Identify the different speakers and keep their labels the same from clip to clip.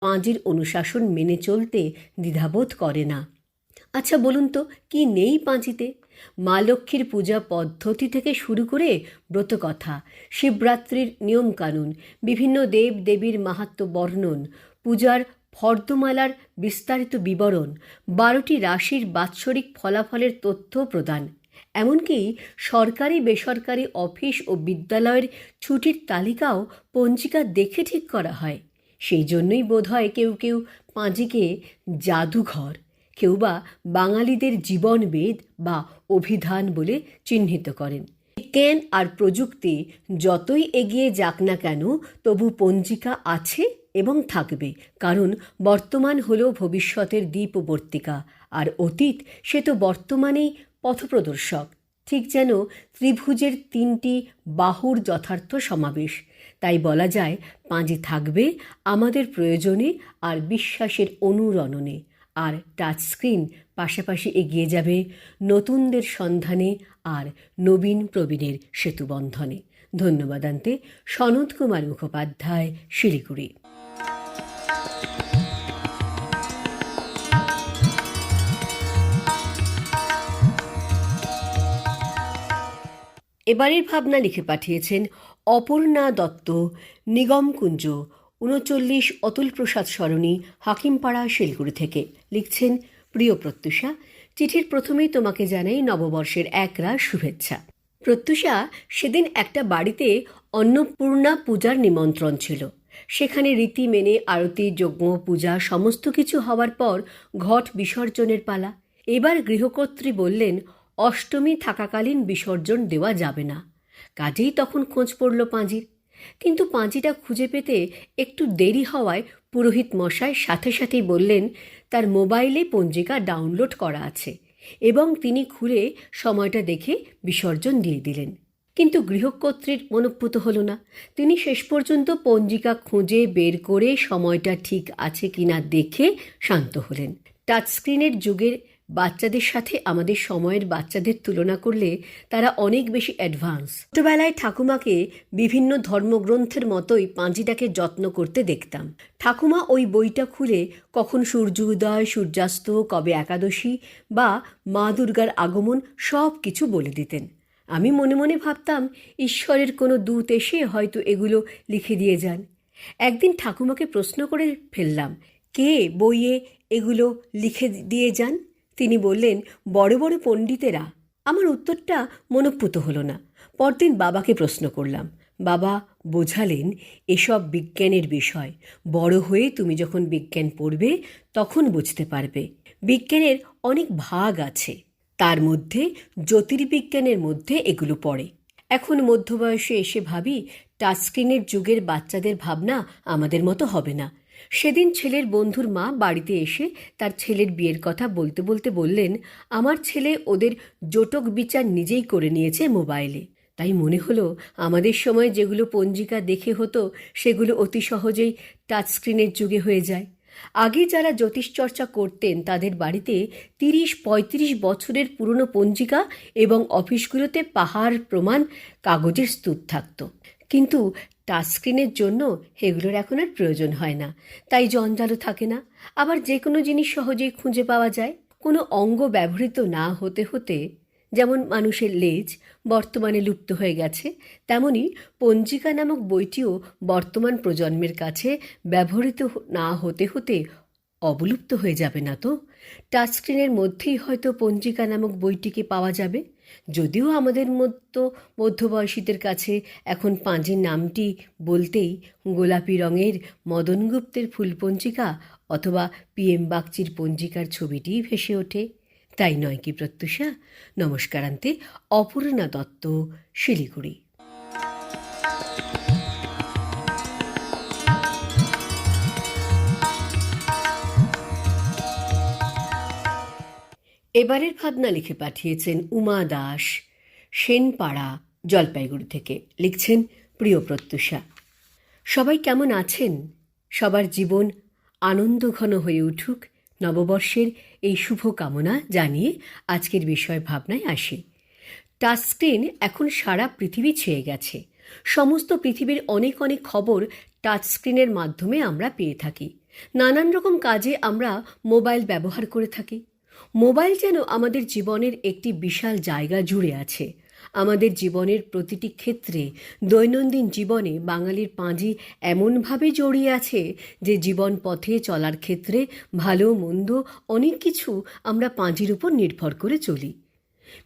Speaker 1: পাঁজির অনুশাসন মেনে চলতে দ্বিধাবোধ করে না। আচ্ছা বলুন তো, কি নেই পাঁজিতে? মা লক্ষ্মীর পূজা পদ্ধতি থেকে শুরু করে ব্রতকথা, শিবরাত্রির নিয়মকানুন, বিভিন্ন দেব দেবীর মাহাত্ম্য বর্ণন, পূজার ফর্দমালার বিস্তারিত বিবরণ, 12টি রাশির বাৎসরিক ফলাফলের তথ্য প্রদান, এমনকি সরকারি বেসরকারি অফিস ও বিদ্যালয়ের ছুটির তালিকাও পঞ্জিকা দেখে ঠিক করা হয়। সেই জন্যই বোধহয় কেউ কেউ পাঁজিকে জাদুঘর, কেউ বা বাঙালিদের জীবনবেদ বা অভিধান বলে চিহ্নিত করেন। বিজ্ঞান আর প্রযুক্তি যতই এগিয়ে যাক না কেন, তবু পঞ্জিকা আছে এবং থাকবে, কারণ বর্তমান হলো ভবিষ্যতের দীপবর্তিকা, আর অতীত সে তো বর্তমানেই পথপ্রদর্শক। ঠিক যেন ত্রিভুজের 3টি বাহুর যথার্থ সমাবেশ। তাই বলা যায়, পাঁজি থাকবে আমাদের প্রয়োজনে আর বিশ্বাসের অনুরণনে, আর টাচস্ক্রিন পাশাপাশি এগিয়ে যাবে নতুনদের সন্ধানে আর নবীন প্রবীণের সেতুবন্ধনে। ধন্যবাদ আনতে সনৎ কুমার মুখোপাধ্যায়, শিলিগুড়ি। এবারের ভাবনা লিখে পাঠিয়েছেন অপর্ণা দত্ত, নিগমকুঞ্জ 39, অতুল প্রসাদ সরণি, হাকিমপাড়া, শিলিগুড়ি থেকে। লিখছেন, প্রিয় প্রত্যুষা, চিঠির প্রথমেই তোমাকে জানাই নববর্ষের একরাশ শুভেচ্ছা। প্রত্যুষা, সেদিন একটা বাড়িতে অন্নপূর্ণা পূজার নিমন্ত্রণ ছিল। সেখানে রীতি মেনে আরতি, যজ্ঞ, পূজা সমস্ত কিছু হওয়ার পর ঘট বিসর্জনের পালা। এবার গৃহকর্ত্রী বললেন, অষ্টমী থাকাকালীন বিসর্জন দেওয়া যাবে না। কাজেই তখন খোঁজ পড়ল পাঁজির। কিন্তু পাঁজিটা খুঁজে পেতে একটু দেরি হওয়ায় পুরোহিত মশাই সাথে সাথেই বললেন তার মোবাইলে পঞ্জিকা ডাউনলোড করা আছে, এবং তিনি খুলে সময়টা দেখে বিসর্জন দিয়ে দিলেন। কিন্তু গৃহকর্ত্রীর মনঃপুত হলো না। তিনি শেষ পর্যন্ত পঞ্জিকা খুঁজে বের করে সময়টা ঠিক আছে কিনা দেখে শান্ত হলেন। টাচস্ক্রিনের যুগের বাচ্চাদের সাথে আমাদের সময়ের বাচ্চাদের তুলনা করলে তারা অনেক বেশি অ্যাডভান্স। ছোটবেলায় ঠাকুমাকে বিভিন্ন ধর্মগ্রন্থের মতোই পাঁজিটাকে যত্ন করতে দেখতাম। ঠাকুমা ওই বইটা খুলে কখন সূর্য উদয়, সূর্যাস্ত, কবে একাদশী বা মা দুর্গার আগমন সব কিছু বলে দিতেন। আমি মনে মনে ভাবতাম, ঈশ্বরের কোনো দূত এসে হয়তো এগুলো লিখে দিয়ে যান। একদিন ঠাকুমাকে প্রশ্ন করে ফেললাম, কে বইয়ে এগুলো লিখে দিয়ে যান? তিনি বললেন, বড় বড় পণ্ডিতেরা। আমার উত্তরটা মনঃপুত হলো না। পরদিন বাবাকে প্রশ্ন করলাম। বাবা বোঝালেন, এসব বিজ্ঞানের বিষয়। বড় হয়ে তুমি যখন বিজ্ঞান পড়বে তখন বুঝতে পারবে। বিজ্ঞানের অনেক ভাগ আছে, তার মধ্যে জ্যোতির্বিজ্ঞানের মধ্যে এগুলো পড়ে। এখন মধ্যবয়সে এসে ভাবি, টাচস্ক্রিনের যুগের বাচ্চাদের ভাবনা আমাদের মতো হবে না। সেদিন ছেলের বন্ধুর মা বাড়িতে এসে তার ছেলের বিয়ের কথা বলতে বলতে বললেন, আমার ছেলে ওদের জোটক বিচার নিজেই করে নিয়েছে মোবাইলে। তাই মনে হলো, আমাদের সময় যেগুলো পঞ্জিকা দেখে হতো সেগুলো অতি সহজেই টাচস্ক্রিনের যুগে হয়ে যায়। আগে যারা জ্যোতিষচর্চা করতেন তাদের বাড়িতে 30-35 বছরের পুরনো পঞ্জিকা এবং অফিসগুলোতে পাহাড় প্রমাণ কাগজের স্তূপ থাকত। কিন্তু টাচস্ক্রিনের জন্য এগুলোর এখন আর প্রয়োজন হয় না, তাই জঞ্জালও থাকে না। আবার যে কোনো জিনিস সহজেই খুঁজে পাওয়া যায়। কোনো অঙ্গ ব্যবহৃত না হতে হতে, যেমন মানুষের লেজ বর্তমানে লুপ্ত হয়ে গেছে, তেমনি পঞ্জিকা নামক বইটিও বর্তমান প্রজন্মের কাছে ব্যবহৃত না হতে হতে অবলুপ্ত হয়ে যাবে না তো? টাচস্ক্রিনের মধ্যেই হয়তো পঞ্জিকা নামক বইটিকে পাওয়া যাবে। যদিও আমাদের মতো মধ্যবয়সীদের কাছে এখন পাঁজির নামটি বলতেই গোলাপি রঙের মদন গুপ্তের ফুলপঞ্জিকা অথবা PM বাগচির পঞ্জিকার ছবিটিই ভেসে ওঠে। তাই নয় কি প্রত্যুষা? নমস্কারান্তে অপর্ণা দত্ত, শিলিগুড়ি। এবারের ভাবনা লিখে পাঠিয়েছেন উমা দাস, সেনপাড়া, জলপাইগুড়ি থেকে। লিখছেন, প্রিয় প্রত্যুষা, সবাই কেমন আছেন? সবার জীবন আনন্দঘন হয়ে উঠুক, নববর্ষের এই শুভ কামনা জানিয়ে আজকের বিষয় ভাবনায় আসি। টাচস্ক্রিন এখন সারা পৃথিবী ছেয়ে গেছে। সমস্ত পৃথিবীর অনেক অনেক খবর টাচস্ক্রিনের মাধ্যমে আমরা পেয়ে থাকি। নানান রকম কাজে আমরা মোবাইল ব্যবহার করে থাকি। মোবাইল যেন আমাদের জীবনের একটি বিশাল জায়গা জুড়ে আছে। আমাদের জীবনের প্রতিটি ক্ষেত্রে, দৈনন্দিন জীবনে বাঙালির পাঁজি এমনভাবে জড়িয়ে আছে যে জীবন পথে চলার ক্ষেত্রে ভালো মন্দ অনেক কিছু আমরা পাঁজির উপর নির্ভর করে চলি।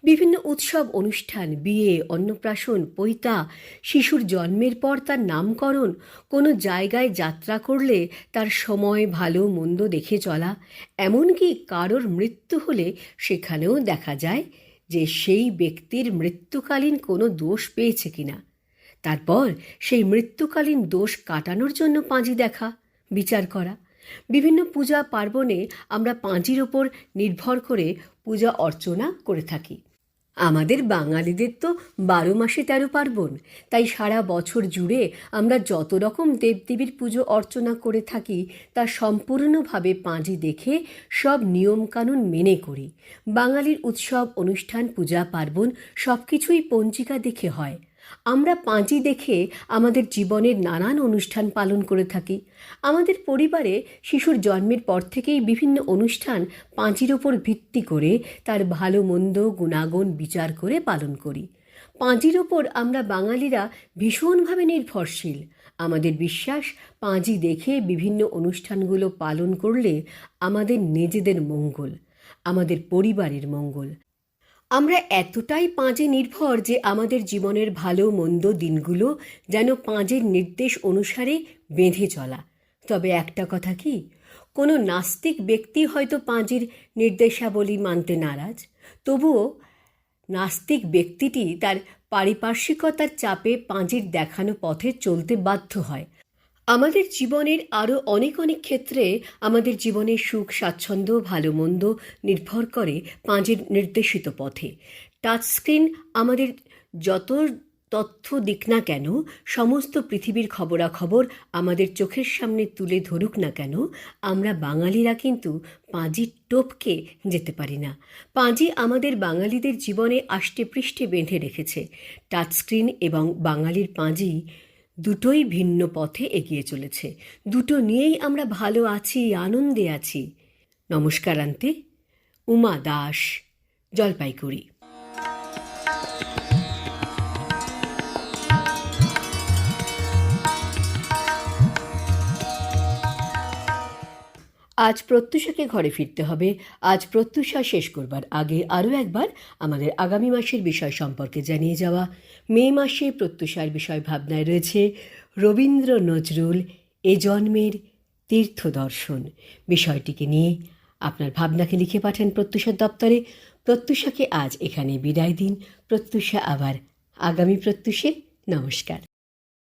Speaker 1: বিভিন্ন উৎসব অনুষ্ঠান, বিয়ে, অন্নপ্রাশন, পৈতা, শিশুর জন্মের পর তার নামকরণ, কোনো জায়গায় যাত্রা করলে তার সময় ভালো মন্দ দেখে চলা, এমনকি কারোর মৃত্যু হলে সেখানেও দেখা যায় যে সেই ব্যক্তির মৃত্যুকালীন কোনো দোষ পেয়েছে কিনা। তারপর সেই মৃত্যুকালীন দোষ কাটানোর জন্য পাঁজি দেখা, বিচার করা। বিভিন্ন পূজা পার্বণে আমরা পাঁজির ওপর নির্ভর করে পূজা অর্চনা করে থাকি। আমাদের বাঙালিদের তো 12 মাসে 13 পার্বণ, তাই সারা বছর জুড়ে আমরা যত রকম দেবদেবীর পুজো অর্চনা করে থাকি তা সম্পূর্ণভাবে পাঁজি দেখে সব নিয়মকানুন মেনে করি। বাঙালির উৎসব অনুষ্ঠান, পূজা পার্বণ সব কিছুই পঞ্জিকা দেখে হয়। আমরা পাঁজি দেখে আমাদের জীবনের নানান অনুষ্ঠান পালন করে থাকি। আমাদের পরিবারে শিশুর জন্মের পর থেকেই বিভিন্ন অনুষ্ঠান পাঁজির ওপর ভিত্তি করে তার ভালো মন্দ গুণাগুণ বিচার করে পালন করি। পাঁজির ওপর আমরা বাঙালিরা ভীষণভাবে নির্ভরশীল। আমাদের বিশ্বাস, পাঁজি দেখে বিভিন্ন অনুষ্ঠানগুলো পালন করলে আমাদের নিজেদের মঙ্গল, আমাদের পরিবারের মঙ্গল। আমরা এতটাই পাঁজে নির্ভর যে আমাদের জীবনের ভালো মন্দ দিনগুলো যেন পাঁজের নির্দেশ অনুসারে বেঁধে চলা। তবে একটা কথা কি, কোনো নাস্তিক ব্যক্তি হয়তো পাঁজির নির্দেশাবলী মানতে নারাজ, তবুও নাস্তিক ব্যক্তিটি তার পারিপার্শ্বিকতার চাপে পাঁজির দেখানো পথে চলতে বাধ্য হয়। আমাদের জীবনের আরও অনেক অনেক ক্ষেত্রে আমাদের জীবনের সুখ স্বাচ্ছন্দ্য ভালো মন্দ নির্ভর করে পাঁজের নির্দেশিত পথে। টাচস্ক্রিন আমাদের যত তথ্য দিক না কেন, সমস্ত পৃথিবীর খবরাখবর আমাদের চোখের সামনে তুলে ধরুক না কেন, আমরা বাঙালিরা কিন্তু পাঁজি টপকে যেতে পারি না। পাঁজি আমাদের বাঙালিদের জীবনে আষ্টে পৃষ্ঠে বেঁধে রেখেছে। টাচস্ক্রিন এবং বাঙালির পাঁজি দুটোই ভিন্ন পথে এগিয়ে চলেছে। দুটো নিয়েই আমরা ভালো আছি, আনন্দে আছি। নমস্কারান্তে, উমা দাস, জলপাইগুড়ি। আজ প্রত্যুষাকে ঘরে ফিরতে হবে। আজ প্রত্যুষা শেষ করবার আগে আরও একবার আমাদের আগামী মাসের বিষয় সম্পর্কে জানিয়ে যাওয়া। মে মাসে প্রত্যুষার বিষয় ভাবনায় রয়েছে রবীন্দ্র নজরুল এ জন্মের তীর্থ দর্শন। বিষয়টিকে নিয়ে আপনার ভাবনাকে লিখে পাঠান প্রত্যুষার দপ্তরে। প্রত্যুষাকে আজ এখানে বিদায় দিন। প্রত্যুষা আবার আগামী প্রত্যুষে। নমস্কার।